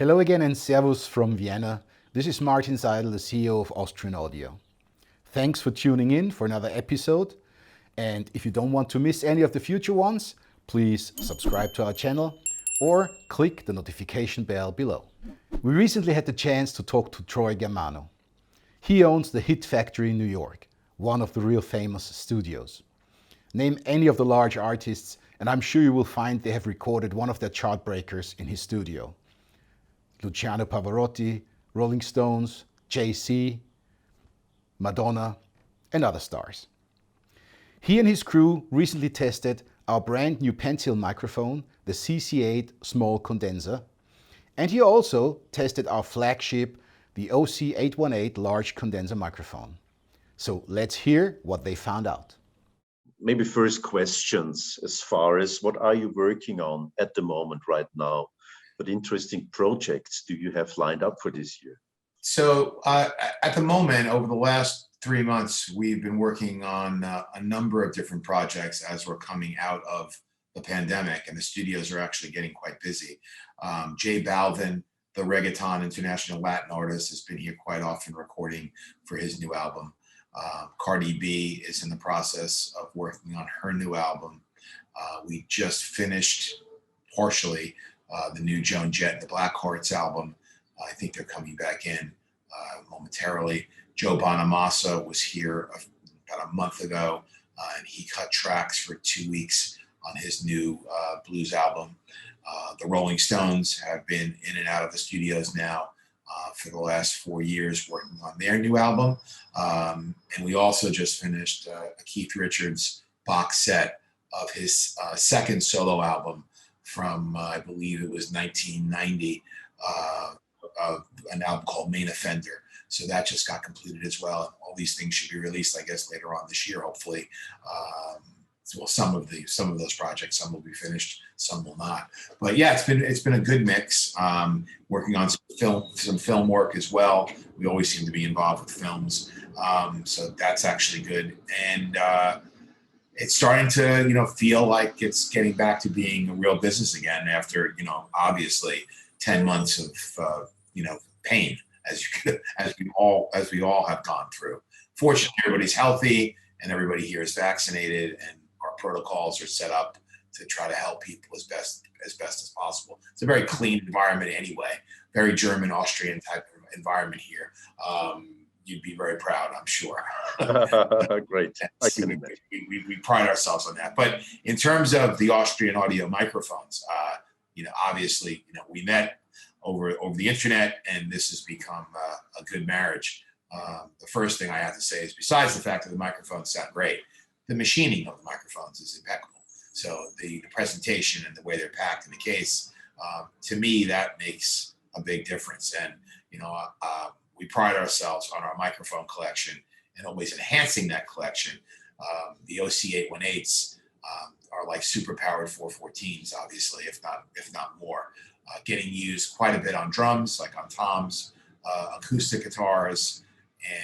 Hello again and Servus from Vienna. This is Martin Seidl, the CEO of Austrian Audio. Thanks for tuning in for another episode. And if you don't want to miss any of the future ones, please subscribe to our channel or click the notification bell below. We recently had the chance to talk to Troy Germano. He owns the Hit Factory in New York, one of the real famous studios. Name any of the large artists and I'm sure you will find they have recorded one of their chart breakers in his studio. Luciano Pavarotti, Rolling Stones, Jay-Z, Madonna, and other stars. He and his crew recently tested our brand new pencil microphone, the CC8 small condenser, and he also tested our flagship, the OC818 large condenser microphone. So let's hear what they found out. Maybe first questions as far as what are you working on at the moment right now? What interesting projects do you have lined up for this year? So at the moment, over the last 3 months, we've been working on a number of different projects as we're coming out of the pandemic, and the studios are actually getting quite busy. J Balvin, the reggaeton international Latin artist, has been here quite often recording for his new album. Cardi B is in the process of working on her new album. We just finished partially the new Joan Jett and the Blackhearts album. I think they're coming back in momentarily. Joe Bonamassa was here about a month ago, and he cut tracks for 2 weeks on his new blues album. The Rolling Stones have been in and out of the studios now for the last 4 years working on their new album. And we also just finished a Keith Richards box set of his second solo album from, I believe it was 1990, an album called Main Offender. So that just got completed as well. And all these things should be released, I guess, later on this year, hopefully. Well, some of those projects, some will be finished, some will not. But yeah, it's been a good mix. Working on some film work as well. We always seem to be involved with films, so that's actually good. And it's starting to feel like it's getting back to being a real business again after obviously 10 months of pain as we all have gone through. Fortunately, everybody's healthy and everybody here is vaccinated, and our protocols are set up to try to help people as best as possible. It's a very clean environment anyway, very German, Austrian type of environment here. You'd be very proud, I'm sure. Great. I can imagine. We pride ourselves on that. But in terms of the Austrian audio microphones, obviously, we met over the internet, and this has become a good marriage. The first thing I have to say is, besides the fact that the microphones sound great, the machining of the microphones is impeccable. So the presentation and the way they're packed in the case, to me, that makes a big difference. And we pride ourselves on our microphone collection and always enhancing that collection. The OC818s are like super powered 414s, obviously, if not more. Getting used quite a bit on drums, like on toms, acoustic guitars,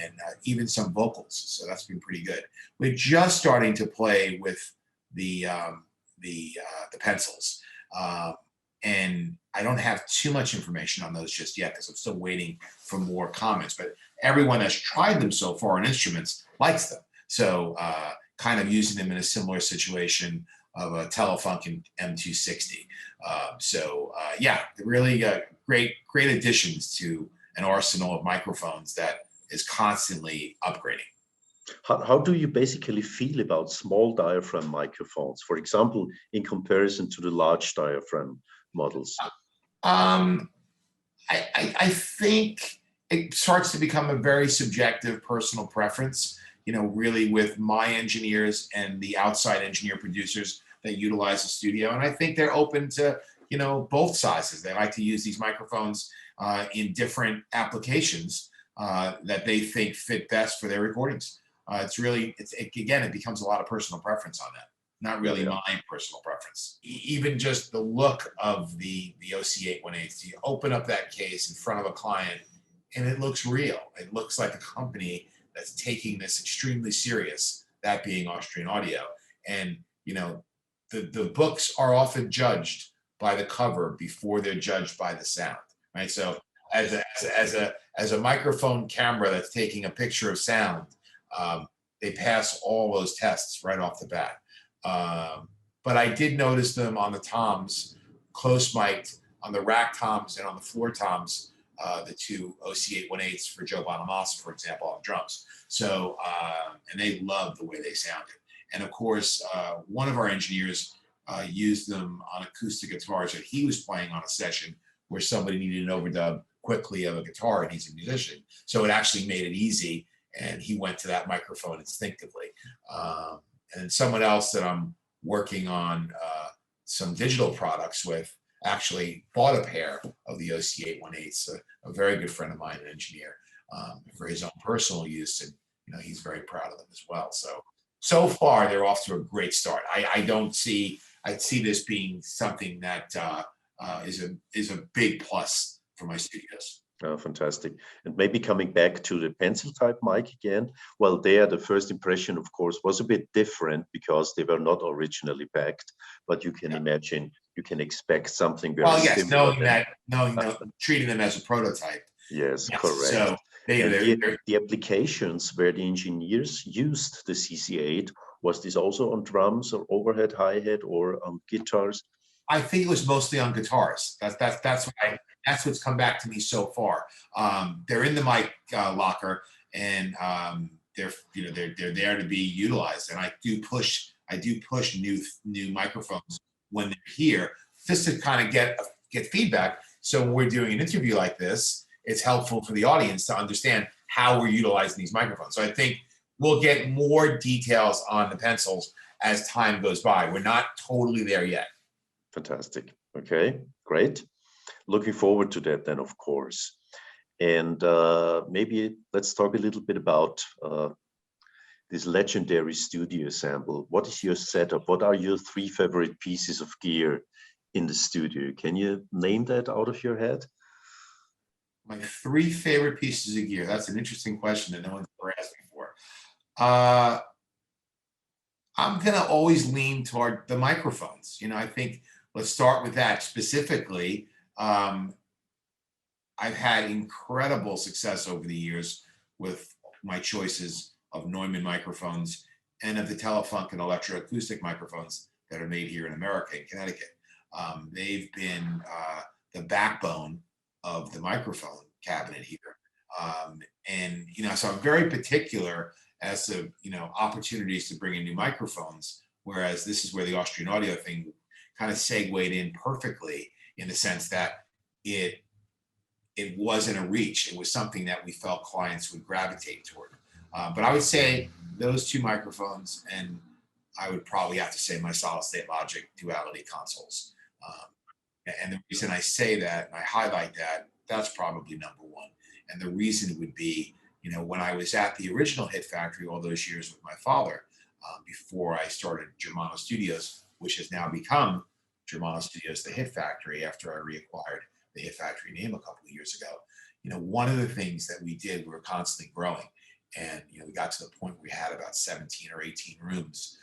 and even some vocals. So that's been pretty good. We're just starting to play with the pencils. And I don't have too much information on those just yet because I'm still waiting for more comments. But everyone that's tried them so far on instruments likes them. So kind of using them in a similar situation of a Telefunken M260. Yeah, really great additions to an arsenal of microphones that is constantly upgrading. How do you basically feel about small diaphragm microphones, for example, in comparison to the large diaphragm models? I think it starts to become a very subjective personal preference, really with my engineers and the outside engineer producers that utilize the studio. And I think they're open to, both sizes. They like to use these microphones in different applications that they think fit best for their recordings. It becomes a lot of personal preference on that. Not really my personal preference. Even just the look of the OC818, you open up that case in front of a client and it looks real. It looks like a company that's taking this extremely serious, that being Austrian Audio. And, the books are often judged by the cover before they're judged by the sound. right? So as a microphone camera that's taking a picture of sound, they pass all those tests right off the bat. But I did notice them on the toms, close mic'd, on the rack toms and on the floor toms, the two OC818s for Joe Bonamassa, for example, on drums. So, and they loved the way they sounded. And of course, one of our engineers used them on acoustic guitars that he was playing on a session where somebody needed an overdub quickly of a guitar, and he's a musician. So it actually made it easy, and he went to that microphone instinctively. And someone else that I'm working on some digital products with actually bought a pair of the OC818s, a very good friend of mine, an engineer, for his own personal use, and he's very proud of them as well. So far they're off to a great start. I see this being something that is a big plus for my studios. Oh, fantastic. And maybe coming back to the pencil type mic again. Well, there, the first impression, of course, was a bit different because they were not originally packed, but you can imagine, you can expect something very similar. Treating them as a prototype. Yes, correct. So the applications where the engineers used the CC8, was this also on drums or overhead, hi-hat, or on guitars? I think it was mostly on guitars. That's what's come back to me so far. They're in the mic locker, and they're there to be utilized. And I do push new microphones when they're here, just to kind of get feedback. So when we're doing an interview like this, it's helpful for the audience to understand how we're utilizing these microphones. So I think we'll get more details on the pencils as time goes by. We're not totally there yet. Fantastic. Okay, great. Looking forward to that then, of course. And maybe let's talk a little bit about this legendary studio sample. What is your setup? What are your 3 favorite pieces of gear in the studio? Can you name that out of your head? My 3 favorite pieces of gear. That's an interesting question that no one's ever asked me before. I'm going to always lean toward the microphones. I think let's start with that specifically. I've had incredible success over the years with my choices of Neumann microphones and of the Telefunk and electroacoustic microphones that are made here in America, in Connecticut. They've been the backbone of the microphone cabinet here. So I'm very particular as to, opportunities to bring in new microphones, whereas this is where the Austrian audio thing kind of segued in perfectly, in the sense that it wasn't a reach. It was something that we felt clients would gravitate toward. But I would say those 2 microphones, and I would probably have to say my solid-state Logic duality consoles. And the reason I say that and I highlight that, that's probably number 1. And the reason would be, when I was at the original Hit Factory all those years with my father, before I started Germano Studios, which has now become Germano Studios, the Hit Factory, after I reacquired the Hit Factory name a couple of years ago. One of the things that we did, we were constantly growing. And, we got to the point where we had about 17 or 18 rooms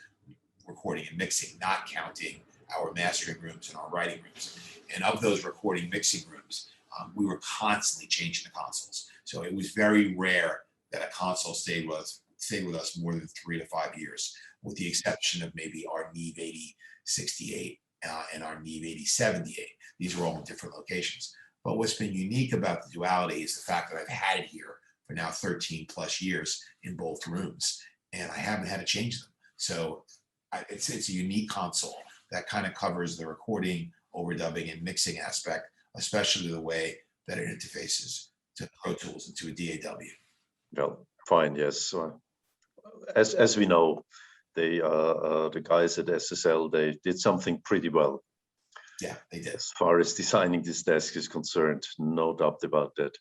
recording and mixing, not counting our mastering rooms and our writing rooms. And of those recording mixing rooms, we were constantly changing the consoles. So it was very rare that a console stayed with us more than 3 to 5 years, with the exception of maybe our Neve 8068 and our Neve 8078. These were all in different locations. But what's been unique about the duality is the fact that I've had it here for now 13 plus years in both rooms, and I haven't had to change them. So it's a unique console that kind of covers the recording, overdubbing, and mixing aspect, especially the way that it interfaces to Pro Tools and to a DAW. Well, fine, yes. As we know, the guys at SSL, they did something pretty well. Yeah, they did. As far as designing this desk is concerned, no doubt about that.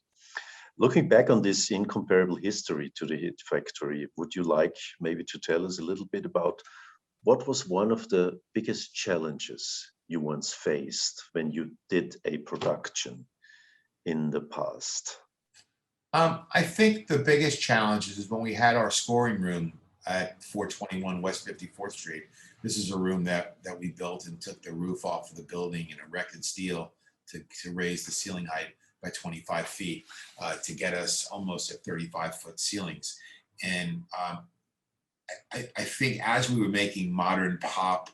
Looking back on this incomparable history to the Hit Factory, would you like maybe to tell us a little bit about what was one of the biggest challenges you once faced when you did a production in the past? I think the biggest challenge is when we had our scoring room at 421 West 54th Street. This is a room that we built and took the roof off of the building and erected steel to raise the ceiling height by 25 feet to get us almost at 35-foot ceilings. And I think as we were making modern pop,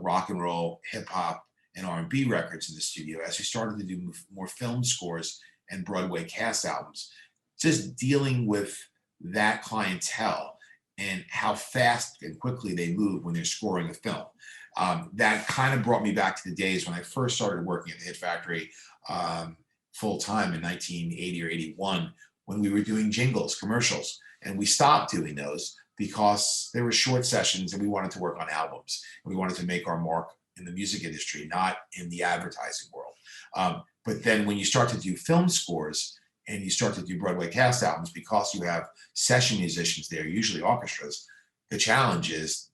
rock and roll, hip hop, and R&B records in the studio, as we started to do more film scores and Broadway cast albums, just dealing with that clientele and how fast and quickly they move when they're scoring a film. That kind of brought me back to the days when I first started working at the Hit Factory full time in 1980 or 81, when we were doing jingles, commercials, and we stopped doing those because they were short sessions and we wanted to work on albums. And we wanted to make our mark in the music industry, not in the advertising world. But then when you start to do film scores and you start to do Broadway cast albums, because you have session musicians there, usually orchestras, the challenge is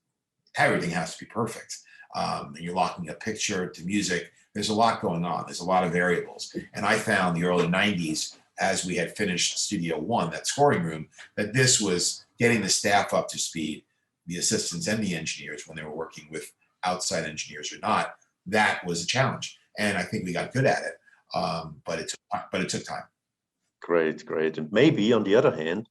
everything has to be perfect. And you're locking a picture to music. There's a lot going on. There's a lot of variables. And I found the early 90s, as we had finished Studio One, that scoring room, that this was getting the staff up to speed, the assistants and the engineers, when they were working with outside engineers or not, that was a challenge. And I think we got good at it, but it took time. Great, great. And maybe on the other hand,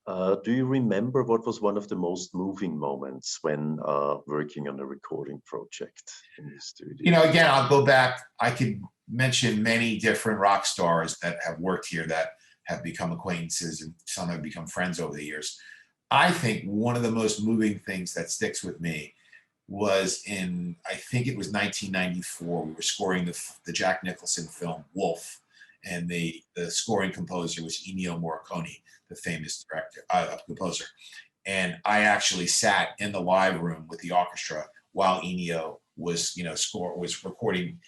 do you remember what was one of the most moving moments when working on a recording project in the studio? You know, again, I'll go back. I could mention many different rock stars that have worked here that have become acquaintances, and some have become friends over the years. I think one of the most moving things that sticks with me was in, I think it was 1994, we were scoring the Jack Nicholson film Wolf, and the scoring composer was Ennio Morricone, the famous composer. And I actually sat in the live room with the orchestra while Ennio was, was recording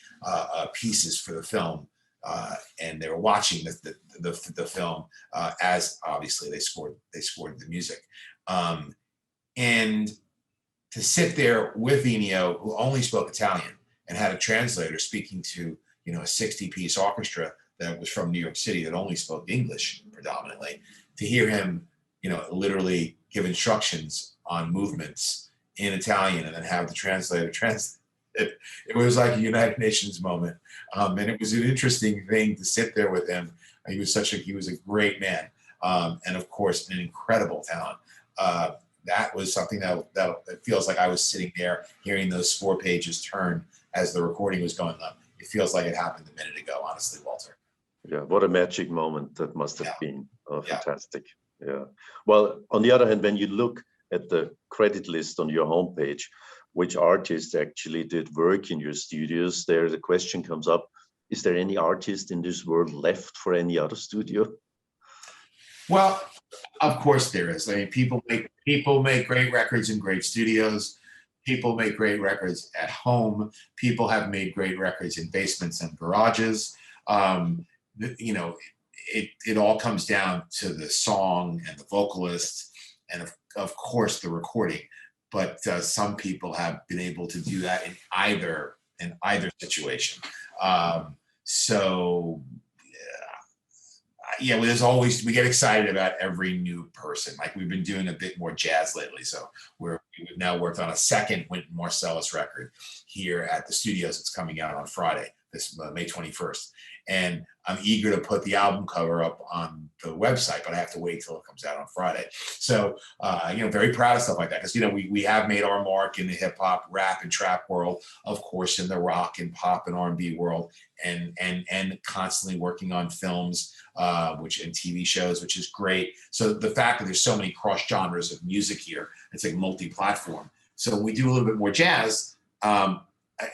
pieces for the film, and they were watching the film as obviously they scored the music, and to sit there with Ennio, who only spoke Italian and had a translator speaking to a 60-piece orchestra that was from New York City that only spoke English predominantly, to hear him, literally give instructions on movements in Italian and then have the translator translate it. It was like a United Nations moment. And it was an interesting thing to sit there with him. He was a great man. And of course, an incredible talent. That was something that feels like I was sitting there hearing those 4 pages turn as the recording was going on. It feels like it happened a minute ago, honestly, Walter. Yeah, what a magic moment that must have been. Fantastic. Yeah. Well, on the other hand, when you look at the credit list on your homepage, which artists actually did work in your studios, there the question comes up, is there any artist in this world left for any other studio? Well, of course there is. I mean, people make great records in great studios. People make great records at home. People have made great records in basements and garages. It all comes down to the song and the vocalist, and of course the recording. But some people have been able to do that in either situation. There's always, we get excited about every new person. Like we've been doing a bit more jazz lately. So we've now worked on a second Wynton Marsalis record here at the studios. It's coming out on Friday, this May 21st. And I'm eager to put the album cover up on the website, but I have to wait till it comes out on Friday. So, very proud of stuff like that. Because, we have made our mark in the hip hop, rap and trap world, of course, in the rock and pop and R&B world, and constantly working on films, and TV shows, which is great. So the fact that there's so many cross genres of music here, it's like multi-platform. So we do a little bit more jazz.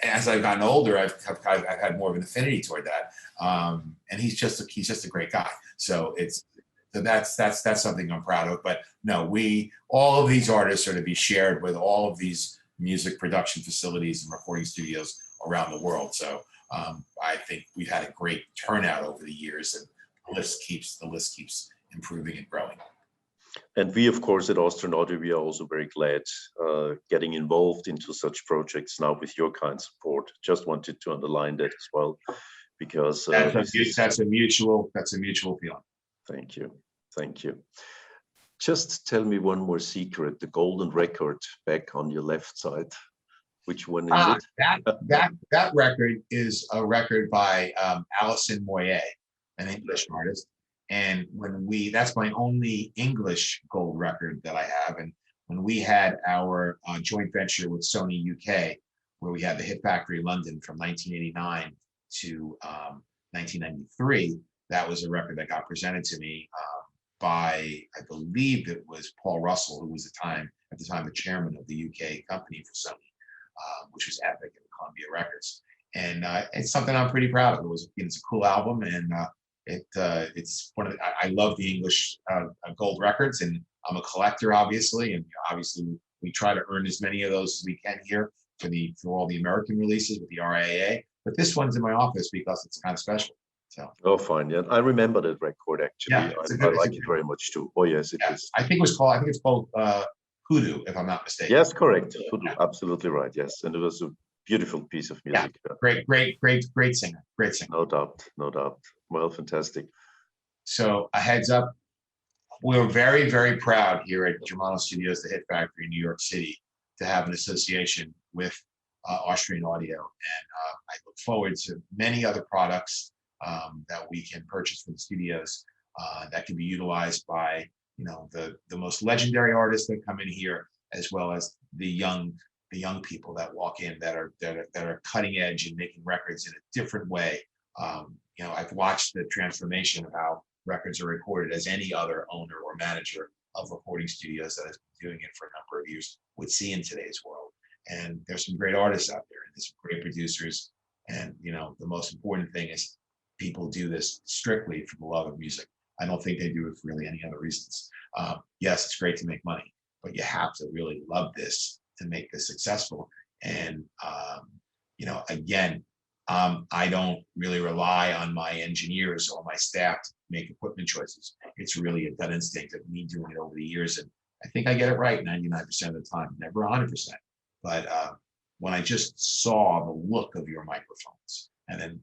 As I've gotten older, I've had more of an affinity toward that, and he's just a great guy. So that's something I'm proud of. But no, all of these artists are to be shared with all of these music production facilities and recording studios around the world. So I think we've had a great turnout over the years, and the list keeps improving and growing. And we, of course, at Austrian Audio, we are also very glad getting involved into such projects now with your kind support. Just wanted to underline that as well, because that's a mutual feeling. Thank you. Just tell me one more secret: the golden record back on your left side. Which one is it? That record is a record by Alison Moyet. an English artist. And that's my only English gold record that I have. And when we had our joint venture with Sony UK, where we had the Hit Factory London from 1989 to 1993, that was a record that got presented to me by, I believe it was Paul Russell, who was at the time the chairman of the UK company for Sony, which was Epic and Columbia Records. And it's something I'm pretty proud of. It's a cool album, and it's one of I love the English gold records, and I'm a collector, obviously, and obviously we try to earn as many of those as we can here for all the American releases with the RIAA. But this one's in my office because it's kind of special. So. Oh, fine. Yeah, I remember that record actually. Yeah, I like it very much too. Oh, yes, it is. I think it's called Hoodoo, if I'm not mistaken. Yes, correct. Hoodoo, absolutely right. Yes, and it was a beautiful piece of music. Yeah. Great singer. Great singer. No doubt, no doubt. Well, fantastic. So a heads up, we're very, very proud here at Germano Studios, the Hit Factory in New York City, to have an association with Austrian Audio. And I look forward to many other products that we can purchase from the studios that can be utilized by the most legendary artists that come in here, as well as the young people that walk in that are cutting edge and making records in a different way. I've watched the transformation of how records are recorded, as any other owner or manager of recording studios that has been doing it for a number of years would see in today's world. And there's some great artists out there, and there's some great producers. And the most important thing is people do this strictly for the love of music. I don't think they do it for really any other reasons. Yes, it's great to make money, but you have to really love this to make this successful. And again, I don't really rely on my engineers or my staff to make equipment choices. It's really a gut instinct of me doing it over the years, and I think I get it right 99% of the time, never 100%. But when I just saw the look of your microphones, and then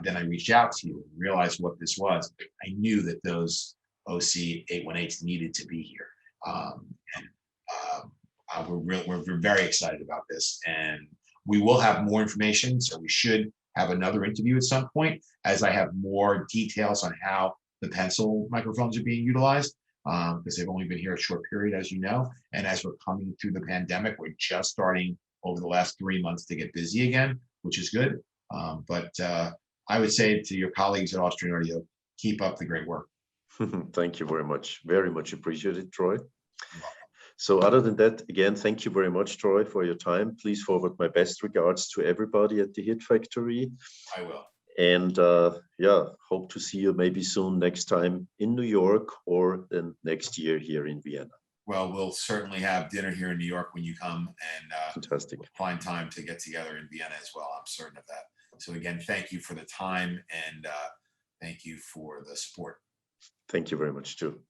then I reached out to you and realized what this was, I knew that those OC 818s needed to be here. We're very excited about this, and we will have more information. So we should have another interview at some point, as I have more details on how the pencil microphones are being utilized, because they've only been here a short period, as you know. And as we're coming through the pandemic, we're just starting over the last 3 months to get busy again, which is good. But I would say to your colleagues at Austrian Audio, keep up the great work. Thank you very much. Very much appreciated, Troy. So other than that, again, thank you very much, Troy, for your time. Please forward my best regards to everybody at the Hit Factory. I will. And hope to see you maybe soon next time in New York, or then next year here in Vienna. Well, we'll certainly have dinner here in New York when you come, and fantastic. We'll find time to get together in Vienna as well. I'm certain of that. So again, thank you for the time, and thank you for the support. Thank you very much too.